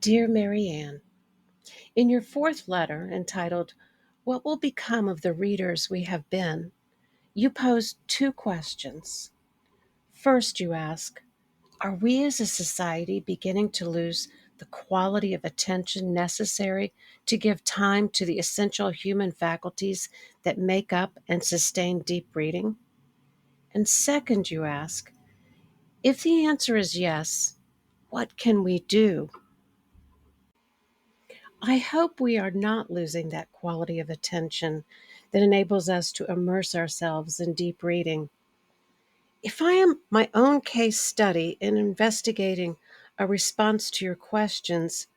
Dear Maryanne, in your fourth letter entitled, What Will Become of the Readers We Have Been, you pose two questions. First, you ask, are we as a society beginning to lose the quality of attention necessary to give time to the essential human faculties that make up and sustain deep reading? And second, you ask, if the answer is yes, what can we do? I hope we are not losing that quality of attention that enables us to immerse ourselves in deep reading. If I am my own case study in investigating a response to your questions,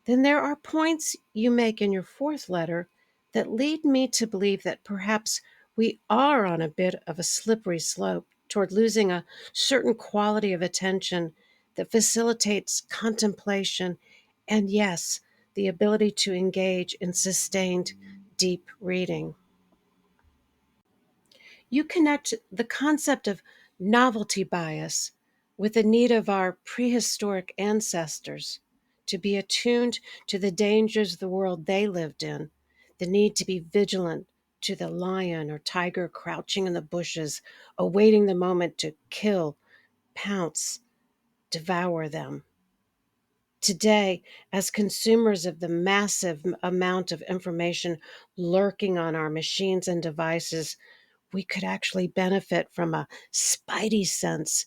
then there are points you make in your fourth letter that lead me to believe that perhaps we are on a bit of a slippery slope toward losing a certain quality of attention that facilitates contemplation and, yes, the ability to engage in sustained deep reading. You connect the concept of novelty bias with the need of our prehistoric ancestors to be attuned to the dangers of the world they lived in, the need to be vigilant to the lion or tiger crouching in the bushes, awaiting the moment to kill, pounce, devour them. Today, as consumers of the massive amount of information lurking on our machines and devices, we could actually benefit from a spidey sense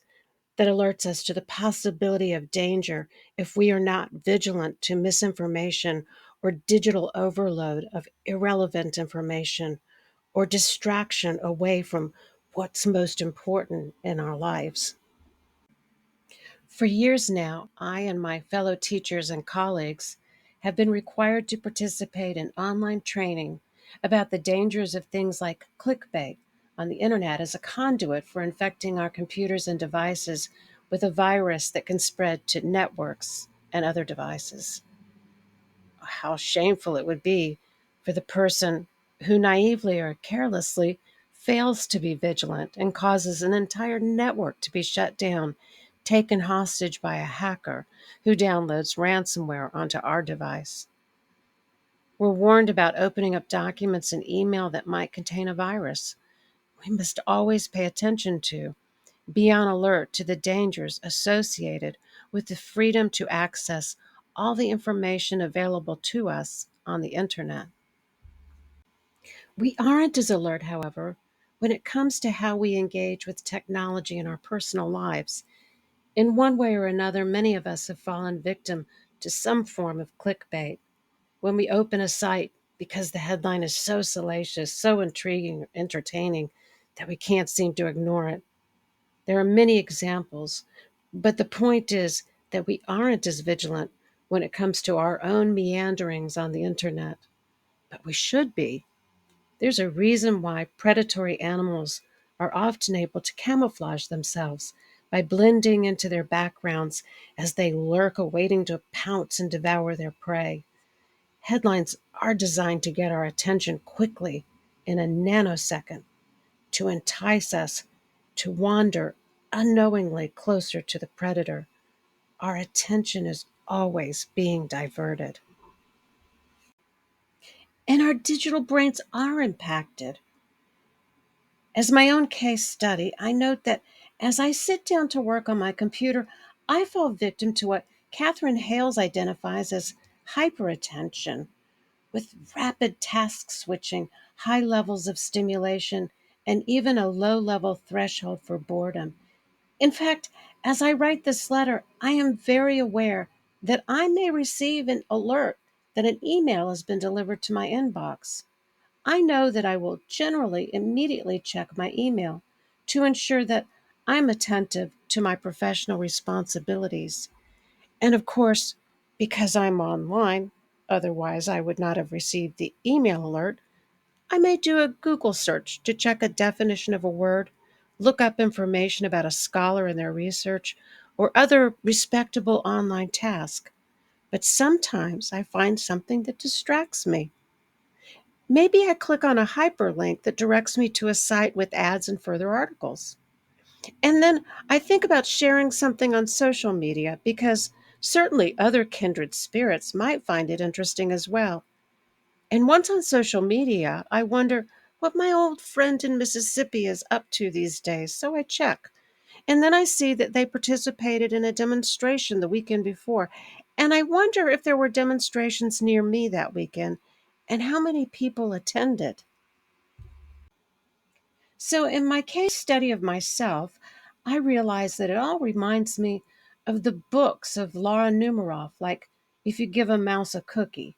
that alerts us to the possibility of danger if we are not vigilant to misinformation or digital overload of irrelevant information or distraction away from what's most important in our lives. For years now, I and my fellow teachers and colleagues have been required to participate in online training about the dangers of things like clickbait on the internet as a conduit for infecting our computers and devices with a virus that can spread to networks and other devices. How shameful it would be for the person who naively or carelessly fails to be vigilant and causes an entire network to be shut down, taken hostage by a hacker who downloads ransomware onto our device. We're warned about opening up documents in email that might contain a virus. We must always pay attention to, be on alert to the dangers associated with the freedom to access all the information available to us on the internet. We aren't as alert, however, when it comes to how we engage with technology in our personal lives. In one way or another, many of us have fallen victim to some form of clickbait. When we open a site because the headline is so salacious, so intriguing, entertaining, that we can't seem to ignore it. There are many examples, but the point is that we aren't as vigilant when it comes to our own meanderings on the internet, but we should be. There's a reason why predatory animals are often able to camouflage themselves by blending into their backgrounds as they lurk, awaiting to pounce and devour their prey. Headlines are designed to get our attention quickly in a nanosecond to entice us to wander unknowingly closer to the predator. Our attention is always being diverted. And our digital brains are impacted. As my own case study, I note that as I sit down to work on my computer, I fall victim to what Catherine Hales identifies as hyperattention, with rapid task switching, high levels of stimulation, and even a low level threshold for boredom. In fact, as I write this letter, I am very aware that I may receive an alert that an email has been delivered to my inbox. I know that I will generally immediately check my email to ensure that I'm attentive to my professional responsibilities. And of course, because I'm online, otherwise I would not have received the email alert, I may do a Google search to check a definition of a word, look up information about a scholar and their research, or other respectable online task. But sometimes I find something that distracts me. Maybe I click on a hyperlink that directs me to a site with ads and further articles. And then I think about sharing something on social media because Certainly, other kindred spirits might find it interesting as well. And once on social media, I wonder what my old friend in Mississippi is up to these days, so I check. And then I see that they participated in a demonstration the weekend before. And I wonder if there were demonstrations near me that weekend and how many people attended. So, in my case study of myself, I realize that it all reminds me of the books of Laura Numeroff, like If You Give a Mouse a Cookie.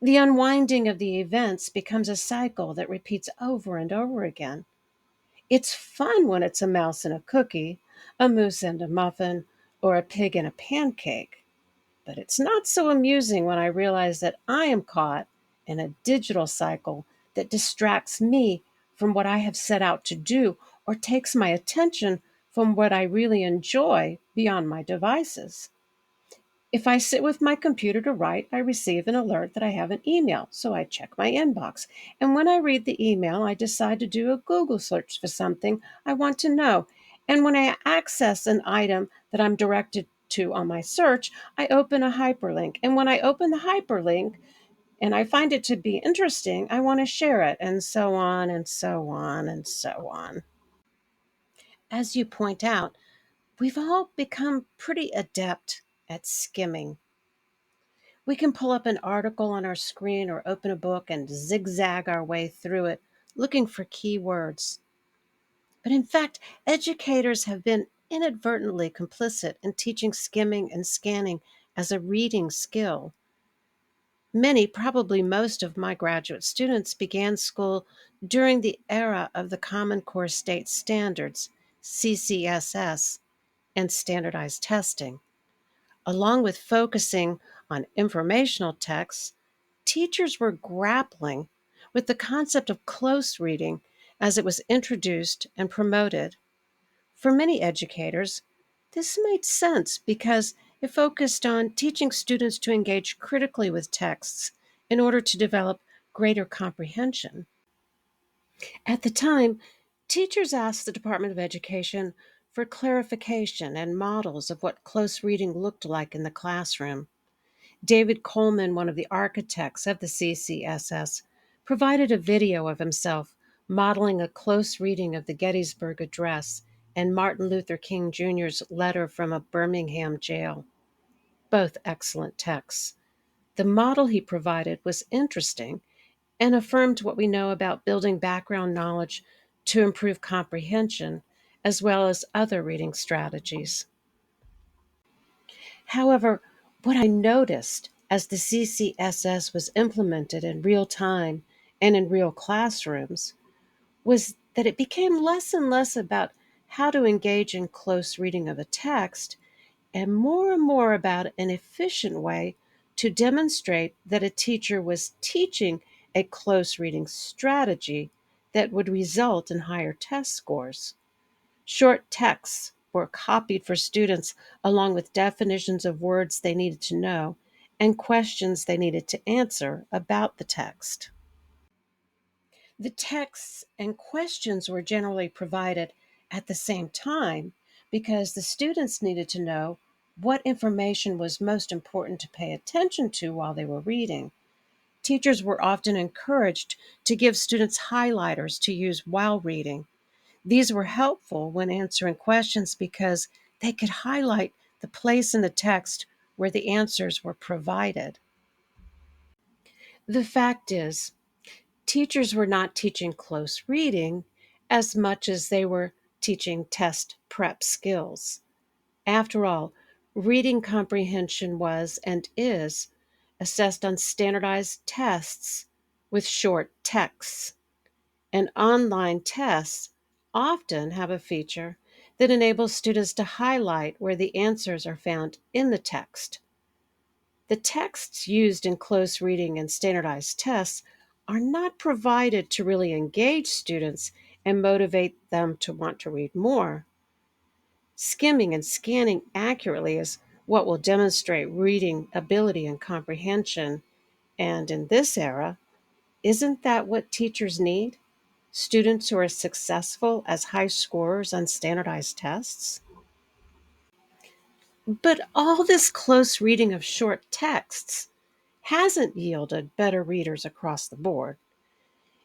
The unwinding of the events becomes a cycle that repeats over and over again. It's fun when it's a mouse and a cookie, a moose and a muffin, or a pig and a pancake. But it's not so amusing when I realize that I am caught in a digital cycle that distracts me from what I have set out to do or takes my attention from what I really enjoy beyond my devices. If I sit with my computer to write, I receive an alert that I have an email, so I check my inbox. And when I read the email, I decide to do a Google search for something I want to know. And when I access an item that I'm directed to on my search, I open a hyperlink. And when I open the hyperlink and I find it to be interesting, I want to share it, and so on and so on and so on. As you point out, we've all become pretty adept at skimming. We can pull up an article on our screen or open a book and zigzag our way through it, looking for keywords. But in fact, educators have been inadvertently complicit in teaching skimming and scanning as a reading skill. Many, probably most of my graduate students began school during the era of the Common Core State Standards, CCSS, and standardized testing. Along with focusing on informational texts, teachers were grappling with the concept of close reading as it was introduced and promoted. For many educators, this made sense because it focused on teaching students to engage critically with texts in order to develop greater comprehension. At the time, teachers asked the Department of Education for clarification and models of what close reading looked like in the classroom. David Coleman, one of the architects of the CCSS, provided a video of himself modeling a close reading of the Gettysburg Address and Martin Luther King Jr.'s letter from a Birmingham jail. Both excellent texts. The model he provided was interesting and affirmed what we know about building background knowledge to improve comprehension, as well as other reading strategies. However, what I noticed as the CCSS was implemented in real time and in real classrooms was that it became less and less about how to engage in close reading of a text and more about an efficient way to demonstrate that a teacher was teaching a close reading strategy that would result in higher test scores. Short texts were copied for students along with definitions of words they needed to know and questions they needed to answer about the text. The texts and questions were generally provided at the same time because the students needed to know what information was most important to pay attention to while they were reading. Teachers were often encouraged to give students highlighters to use while reading. These were helpful when answering questions because they could highlight the place in the text where the answers were provided. The fact is, teachers were not teaching close reading as much as they were teaching test prep skills. After all, reading comprehension was and is assessed on standardized tests with short texts. And online tests often have a feature that enables students to highlight where the answers are found in the text. The texts used in close reading and standardized tests are not provided to really engage students and motivate them to want to read more. Skimming and scanning accurately is what will demonstrate reading ability and comprehension. And in this era, isn't that what teachers need? Students who are successful as high scorers on standardized tests? But all this close reading of short texts hasn't yielded better readers across the board.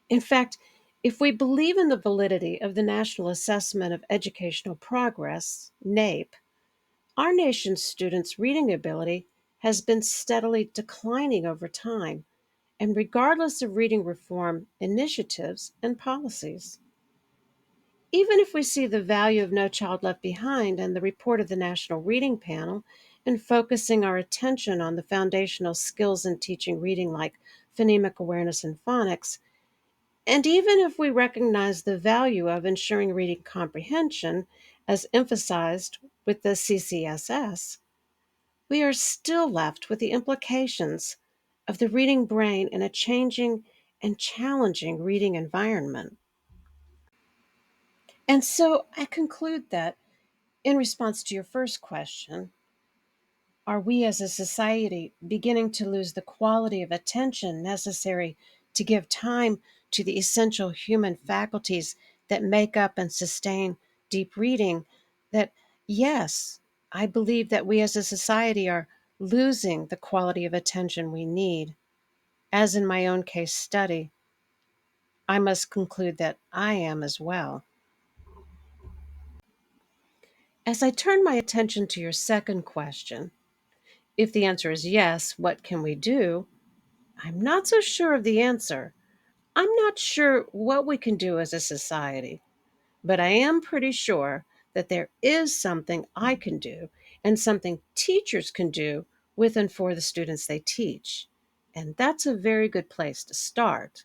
In fact, if we believe in the validity of the National Assessment of Educational Progress, NAEP, our nation's students' reading ability has been steadily declining over time, and regardless of reading reform initiatives and policies. Even if we see the value of No Child Left Behind and the report of the National Reading Panel in focusing our attention on the foundational skills in teaching reading like phonemic awareness and phonics, and even if we recognize the value of ensuring reading comprehension as emphasized with the CCSS, we are still left with the implications of the reading brain in a changing and challenging reading environment. And so I conclude that, in response to your first question, are we as a society beginning to lose the quality of attention necessary to give time to the essential human faculties that make up and sustain deep reading? That, yes, I believe that we as a society are losing the quality of attention we need. As in my own case study, I must conclude that I am as well. As I turn my attention to your second question, if the answer is yes, what can we do? I'm not so sure of the answer. I'm not sure what we can do as a society, but I am pretty sure that there is something I can do and something teachers can do with and for the students they teach. And that's a very good place to start,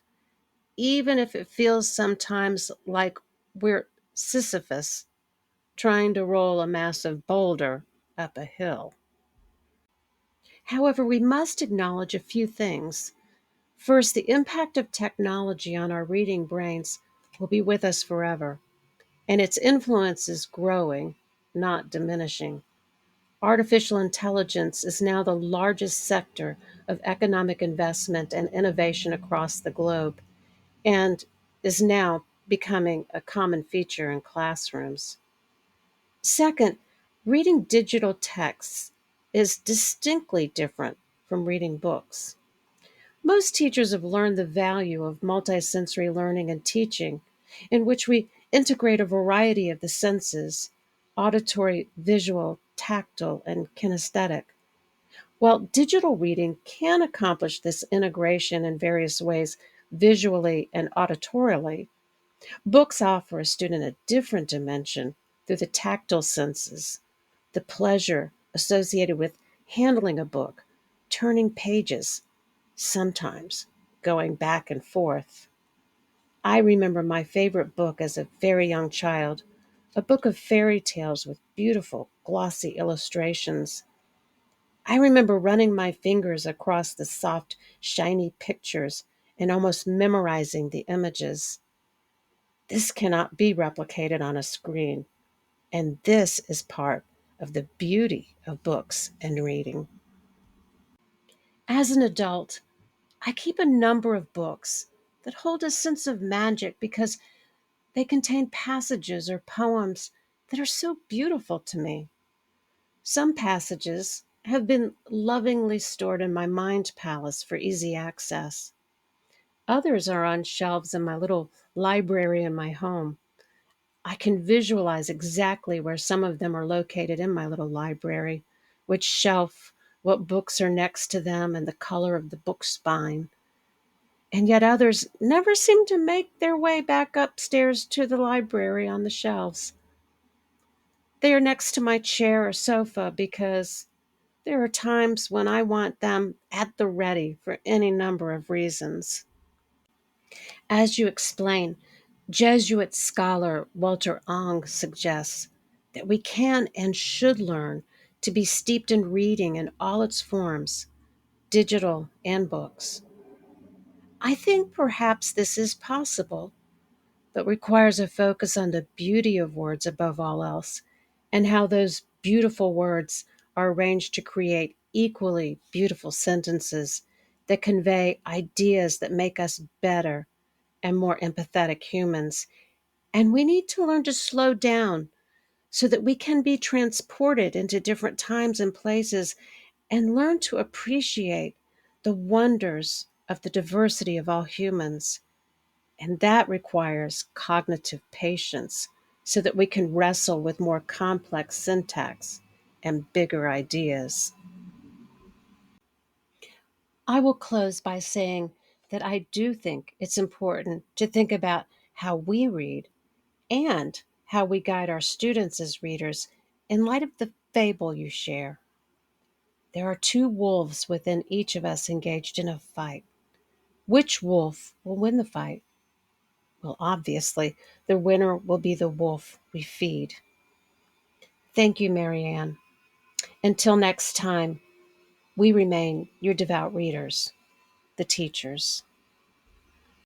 even if it feels sometimes like we're Sisyphus trying to roll a massive boulder up a hill. However, we must acknowledge a few things. First, the impact of technology on our reading brains will be with us forever, and its influence is growing, not diminishing. Artificial intelligence is now the largest sector of economic investment and innovation across the globe, and is now becoming a common feature in classrooms. Second, reading digital texts is distinctly different from reading books. Most teachers have learned the value of multisensory learning and teaching, in which we integrate a variety of the senses: auditory, visual, tactile, and kinesthetic. While digital reading can accomplish this integration in various ways, visually and auditorily, books offer a student a different dimension through the tactile senses, the pleasure associated with handling a book, turning pages, sometimes going back and forth. I remember my favorite book as a very young child, a book of fairy tales with beautiful, glossy illustrations. I remember running my fingers across the soft, shiny pictures and almost memorizing the images. This cannot be replicated on a screen, and this is part of the beauty of books and reading. As an adult, I keep a number of books that hold a sense of magic because they contain passages or poems that are so beautiful to me. Some passages have been lovingly stored in my mind palace for easy access. Others are on shelves in my little library in my home. I can visualize exactly where some of them are located in my little library, which shelf, what books are next to them, and the color of the book spine. And yet others never seem to make their way back upstairs to the library on the shelves. They are next to my chair or sofa because there are times when I want them at the ready for any number of reasons. As you explain, Jesuit scholar Walter Ong suggests that we can and should learn to be steeped in reading in all its forms, digital and books. I think perhaps this is possible, but requires a focus on the beauty of words above all else, and how those beautiful words are arranged to create equally beautiful sentences that convey ideas that make us better and more empathetic humans. And we need to learn to slow down so that we can be transported into different times and places and learn to appreciate the wonders of the diversity of all humans. And that requires cognitive patience so that we can wrestle with more complex syntax and bigger ideas. I will close by saying that I do think it's important to think about how we read and how we guide our students as readers in light of the fable you share. There are two wolves within each of us engaged in a fight. Which wolf will win the fight? Well, obviously, the winner will be the wolf we feed. Thank you, Maryanne. Until next time, we remain your devout readers, the teachers.